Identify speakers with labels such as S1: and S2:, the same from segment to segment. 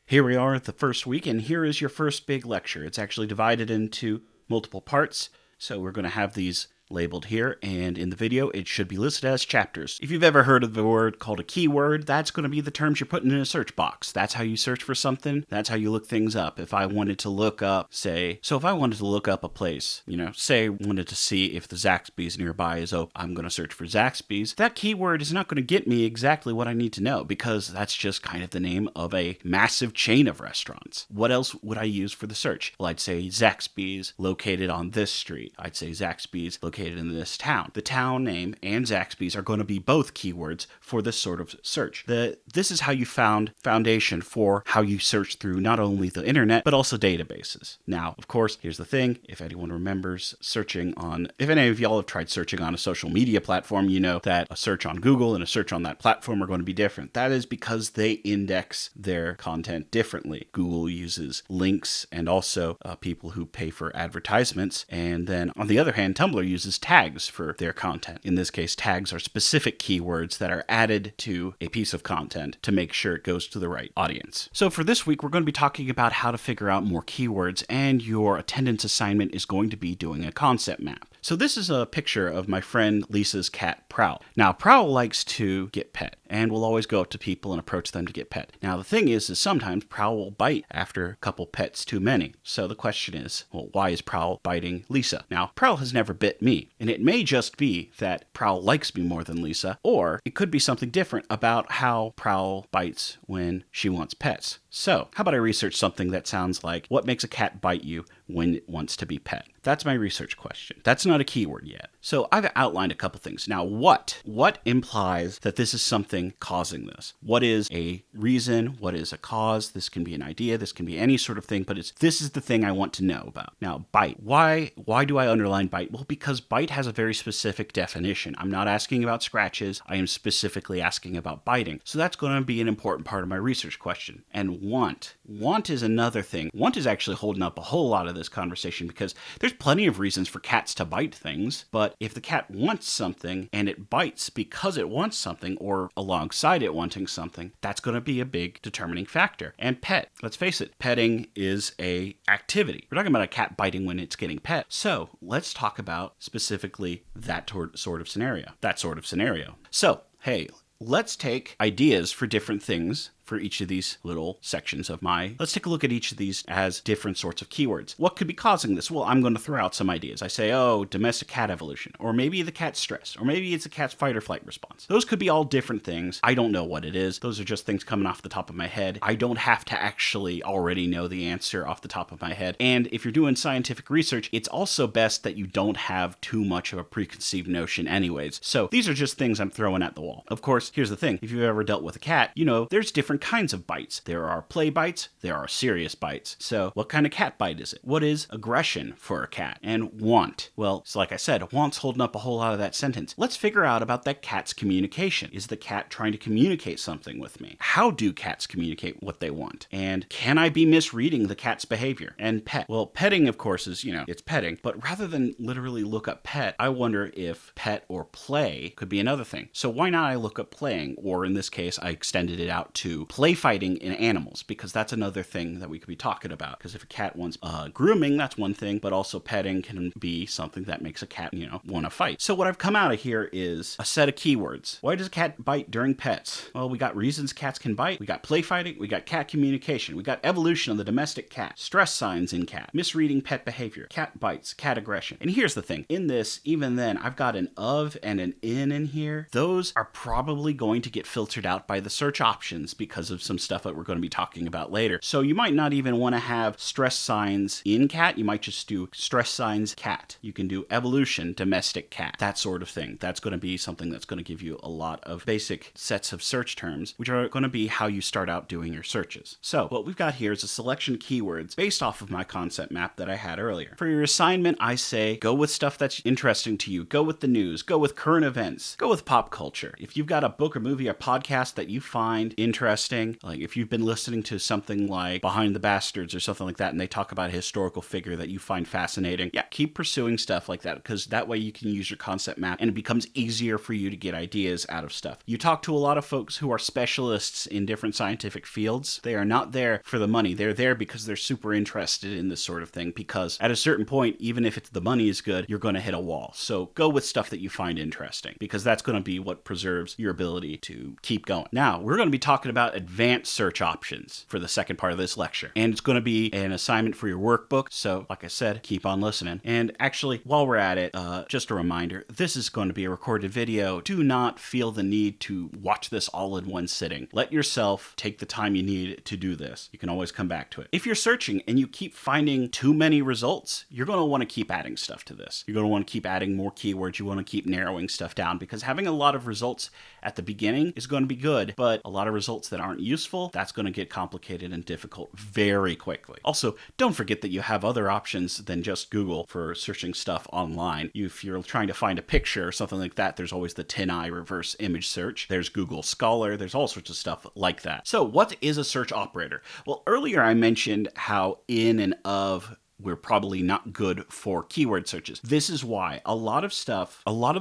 S1: Here we are at the first week, and here is your first big lecture. It's actually divided into multiple parts, so we're going to have these labeled here, and in the video it should be listed as chapters. If you've ever heard of the word called a keyword, that's going to be the terms you're putting in a search box. That's how you search for something. That's how you look things up. If I wanted to look up, if I wanted to look up a place, say I wanted to see if the Zaxby's nearby is open, I'm going to search for Zaxby's. That keyword is not going to get me exactly what I need to know, because that's just kind of the name of a massive chain of restaurants. What else would I use for the search? Well, I'd say Zaxby's located on this street. I'd say Zaxby's located in this town. The town name and Zaxby's are going to be both keywords for this sort of search. This is how you found foundation for how you search through not only the internet, but also databases. Now, of course, here's the thing. If anyone remembers if any of y'all have tried searching on a social media platform, you know that a search on Google and a search on that platform are going to be different. That is because they index their content differently. Google uses links and also people who pay for advertisements. And then on the other hand, Tumblr uses tags for their content. In this case, tags are specific keywords that are added to a piece of content to make sure it goes to the right audience. So for this week, we're going to be talking about how to figure out more keywords, and your attendance assignment is going to be doing a concept map. So this is a picture of my friend Lisa's cat, Prowl. Now, Prowl likes to get pet and will always go up to people and approach them to get pet. Now, the thing is sometimes Prowl will bite after a couple pets too many. So the question is, well, why is Prowl biting Lisa? Now, Prowl has never bit me, and it may just be that Prowl likes me more than Lisa, or it could be something different about how Prowl bites when she wants pets. So, how about I research something that sounds like, what makes a cat bite you when it wants to be pet? That's my research question. That's not a keyword yet. So I've outlined a couple things. Now, what implies that this is something causing this? What is a reason? What is a cause? This can be an idea. This can be any sort of thing, but this is the thing I want to know about. Now, bite. Why do I underline bite? Well, because bite has a very specific definition. I'm not asking about scratches. I am specifically asking about biting. So that's going to be an important part of my research question. And want. Want is another thing. Want is actually holding up a whole lot of this conversation, because there's plenty of reasons for cats to bite things, but if the cat wants something and it bites because it wants something or alongside it wanting something, that's going to be a big determining factor. And pet, let's face it, petting is a activity. We're talking about a cat biting when it's getting pet. So let's talk about specifically that sort of scenario. So, hey, let's take ideas for different things for each of these little sections let's take a look at each of these as different sorts of keywords. What could be causing this? Well, I'm going to throw out some ideas. I say, domestic cat evolution, or maybe the cat's stress, or maybe it's a cat's fight or flight response. Those could be all different things. I don't know what it is. Those are just things coming off the top of my head. I don't have to actually already know the answer off the top of my head. And if you're doing scientific research, it's also best that you don't have too much of a preconceived notion anyways. So these are just things I'm throwing at the wall. Of course, here's the thing. If you've ever dealt with a cat, there's different kinds of bites. There are play bites, there are serious bites. So what kind of cat bite is it? What is aggression for a cat? And want? Well, so like I said, want's holding up a whole lot of that sentence. Let's figure out about that cat's communication. Is the cat trying to communicate something with me? How do cats communicate what they want? And can I be misreading the cat's behavior? And pet. Well, petting, of course, is, it's petting, but rather than literally look up pet, I wonder if pet or play could be another thing. So why not I look up playing? Or in this case, I extended it out to play fighting in animals, because that's another thing that we could be talking about. Because if a cat wants grooming, that's one thing, but also petting can be something that makes a cat, want to fight. So what I've come out of here is a set of keywords. Why does a cat bite during pets? Well, we got reasons cats can bite, we got play fighting, we got cat communication, we got evolution of the domestic cat, stress signs in cat, misreading pet behavior, cat bites, cat aggression. And here's the thing. In this, even then, I've got an of and an in here. Those are probably going to get filtered out by the search options because of some stuff that we're going to be talking about later. So you might not even want to have stress signs in cat. You might just do stress signs cat. You can do evolution domestic cat, that sort of thing. That's going to be something that's going to give you a lot of basic sets of search terms, which are going to be how you start out doing your searches. So what we've got here is a selection of keywords based off of my concept map that I had earlier. For your assignment, I say go with stuff that's interesting to you. Go with the news. Go with current events. Go with pop culture. If you've got a book or movie or podcast that you find interesting, interesting, like if you've been listening to something like Behind the Bastards or something like that, and they talk about a historical figure that you find fascinating, yeah, keep pursuing stuff like that, because that way you can use your concept map and it becomes easier for you to get ideas out of stuff. You talk to a lot of folks who are specialists in different scientific fields. They are not there for the money. They're there because they're super interested in this sort of thing, because at a certain point, even if the money is good, you're going to hit a wall. So go with stuff that you find interesting, because that's going to be what preserves your ability to keep going. Now, we're going to be talking about advanced search options for the second part of this lecture, and it's going to be an assignment for your workbook. So like I said, keep on listening. And actually, while we're at it, just a reminder, this is going to be a recorded video. Do not feel the need to watch this all in one sitting. Let yourself take the time you need to do this. You can always come back to it. If you're searching and you keep finding too many results, you're going to want to keep adding stuff to this. You're going to want to keep adding more keywords. You want to keep narrowing stuff down, because having a lot of results at the beginning is going to be good, but a lot of results that aren't useful, that's going to get complicated and difficult very quickly. Also, don't forget that you have other options than just Google for searching stuff online. If you're trying to find a picture or something like that, there's always the TinEye reverse image search. There's Google Scholar. There's all sorts of stuff like that. So what is a search operator? Well, earlier I mentioned how in and of we're probably not good for keyword searches. This is why a lot of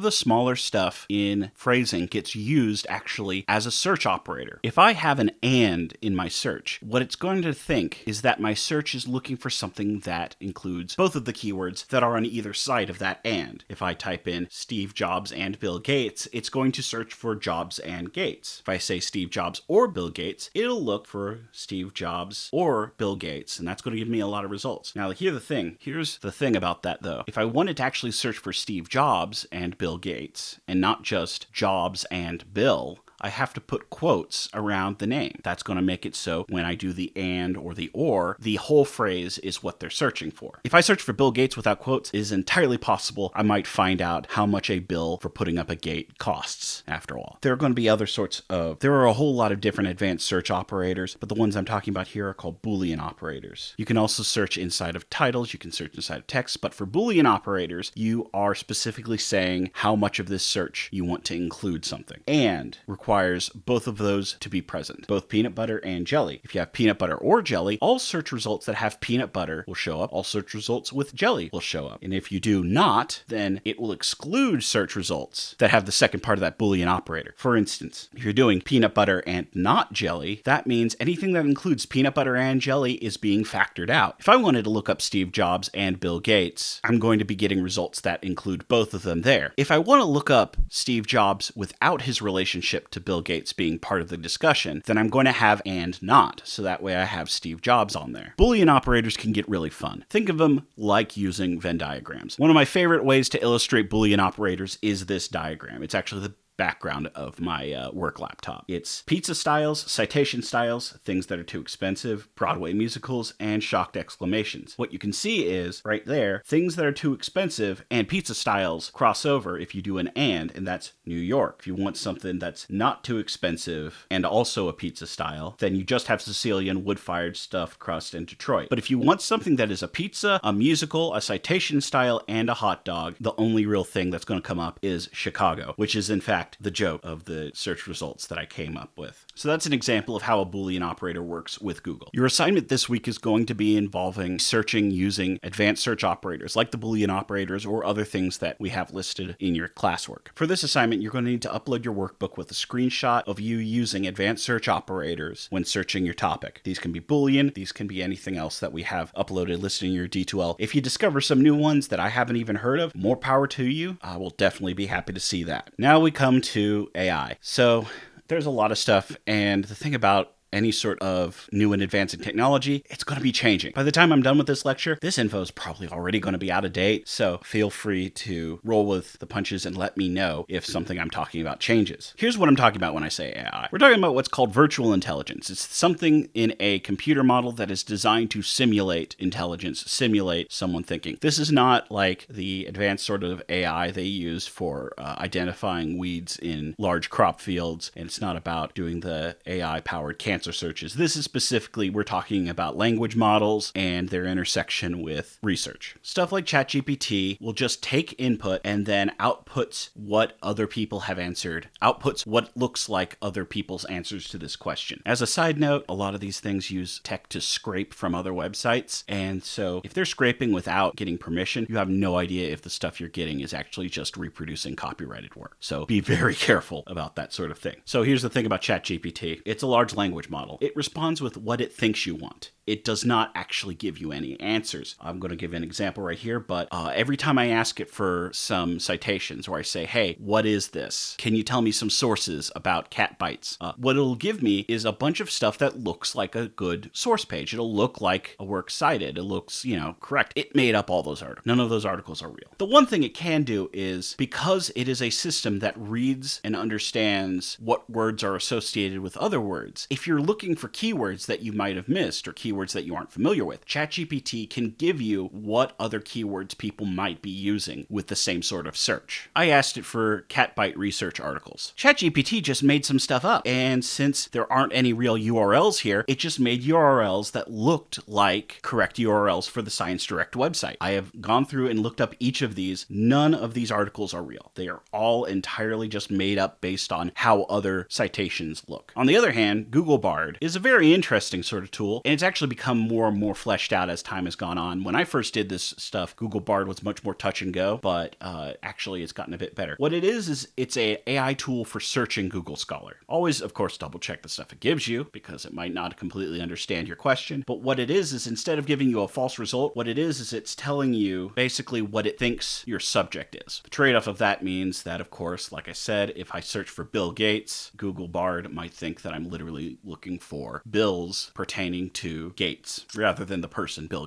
S1: the smaller stuff in phrasing gets used actually as a search operator. If I have an and in my search, what it's going to think is that my search is looking for something that includes both of the keywords that are on either side of that and. If I type in Steve Jobs and Bill Gates, it's going to search for Jobs and Gates. If I say Steve Jobs or Bill Gates, it'll look for Steve Jobs or Bill Gates, and that's going to give me a lot of results. Now, here's the thing about that though. If I wanted to actually search for Steve Jobs and Bill Gates, and not just Jobs and Bill, I have to put quotes around the name. That's going to make it so when I do the and or the or, the whole phrase is what they're searching for. If I search for Bill Gates without quotes, it is entirely possible I might find out how much a bill for putting up a gate costs, after all. There are going to be there are a whole lot of different advanced search operators, but the ones I'm talking about here are called Boolean operators. You can also search inside of titles, you can search inside of text, but for Boolean operators, you are specifically saying how much of this search you want to include something. And requires both of those to be present, both peanut butter and jelly. If you have peanut butter or jelly, all search results that have peanut butter will show up. All search results with jelly will show up. And if you do not, then it will exclude search results that have the second part of that Boolean operator. For instance, if you're doing peanut butter and not jelly, that means anything that includes peanut butter and jelly is being factored out. If I wanted to look up Steve Jobs and Bill Gates, I'm going to be getting results that include both of them there. If I want to look up Steve Jobs without his relationship to Bill Gates being part of the discussion, then I'm going to have and not, so that way I have Steve Jobs on there. Boolean operators can get really fun. Think of them like using Venn diagrams. One of my favorite ways to illustrate Boolean operators is this diagram. It's actually the background of my work laptop. It's pizza styles, citation styles, things that are too expensive, Broadway musicals, and shocked exclamations. What you can see is, right there, things that are too expensive and pizza styles cross over if you do an and that's New York. If you want something that's not too expensive and also a pizza style, then you just have Sicilian wood-fired stuffed crust in Detroit. But if you want something that is a pizza, a musical, a citation style, and a hot dog, the only real thing that's going to come up is Chicago, which is in fact the joke of the search results that I came up with. So that's an example of how a Boolean operator works with Google. Your assignment this week is going to be involving searching using advanced search operators like the Boolean operators or other things that we have listed in your classwork. For this assignment, you're going to need to upload your workbook with a screenshot of you using advanced search operators when searching your topic. These can be Boolean, these can be anything else that we have uploaded listed in your D2L. If you discover some new ones that I haven't even heard of, more power to you. I will definitely be happy to see that. Now we come to AI. So there's a lot of stuff, and the thing about any sort of new and advancing technology, it's going to be changing. By the time I'm done with this lecture, this info is probably already going to be out of date, so feel free to roll with the punches and let me know if something I'm talking about changes. Here's what I'm talking about when I say AI. We're talking about what's called virtual intelligence. It's something in a computer model that is designed to simulate intelligence, simulate someone thinking. This is not like the advanced sort of AI they use for identifying weeds in large crop fields, and it's not about doing the AI-powered cancer answer searches. This is specifically, we're talking about language models and their intersection with research. Stuff like ChatGPT will just take input and then outputs what other people have answered, outputs what looks like other people's answers to this question. As a side note, a lot of these things use tech to scrape from other websites, and so if they're scraping without getting permission, you have no idea if the stuff you're getting is actually just reproducing copyrighted work. So be very careful about that sort of thing. So here's the thing about ChatGPT. It's a large language model. It responds with what it thinks you want. It does not actually give you any answers. I'm going to give an example right here, but every time I ask it for some citations, or I say, hey, what is this? Can you tell me some sources about cat bites? What it'll give me is a bunch of stuff that looks like a good source page. It'll look like a work cited. It looks, correct. It made up all those articles. None of those articles are real. The one thing it can do is, because it is a system that reads and understands what words are associated with other words, if you're looking for keywords that you might have missed or keywords that you aren't familiar with, ChatGPT can give you what other keywords people might be using with the same sort of search. I asked it for cat bite research articles. ChatGPT just made some stuff up, and since there aren't any real URLs here, it just made URLs that looked like correct URLs for the Science Direct website. I have gone through and looked up each of these. None of these articles are real. They are all entirely just made up based on how other citations look. On the other hand, Google Bard is a very interesting sort of tool, and it's actually become more and more fleshed out as time has gone on. When I first did this stuff, Google Bard was much more touch and go, but actually it's gotten a bit better. What it is it's a AI tool for searching Google Scholar. Always, of course, double check the stuff it gives you, because it might not completely understand your question. But what it is instead of giving you a false result, what it is it's telling you basically what it thinks your subject is. The trade-off of that means that, of course, like I said, if I search for Bill Gates, Google Bard might think that I'm literally looking for bills pertaining to Gates rather than the person Bill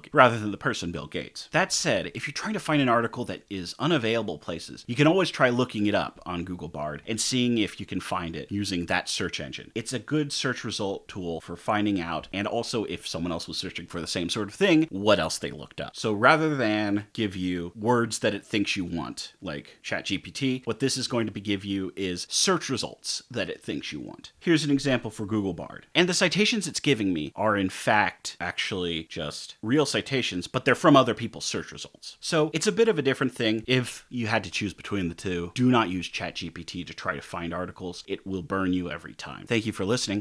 S1: Gates. That said, if you're trying to find an article that is unavailable places, you can always try looking it up on Google Bard and seeing if you can find it using that search engine. It's a good search result tool for finding out, and also if someone else was searching for the same sort of thing, what else they looked up. So rather than give you words that it thinks you want, like ChatGPT, what this is going to give you is search results that it thinks you want. Here's an example for Google Bard. And the citations it's giving me are in fact actually just real citations, but they're from other people's search results. So it's a bit of a different thing. If you had to choose between the two, do not use ChatGPT to try to find articles. It will burn you every time. Thank you for listening.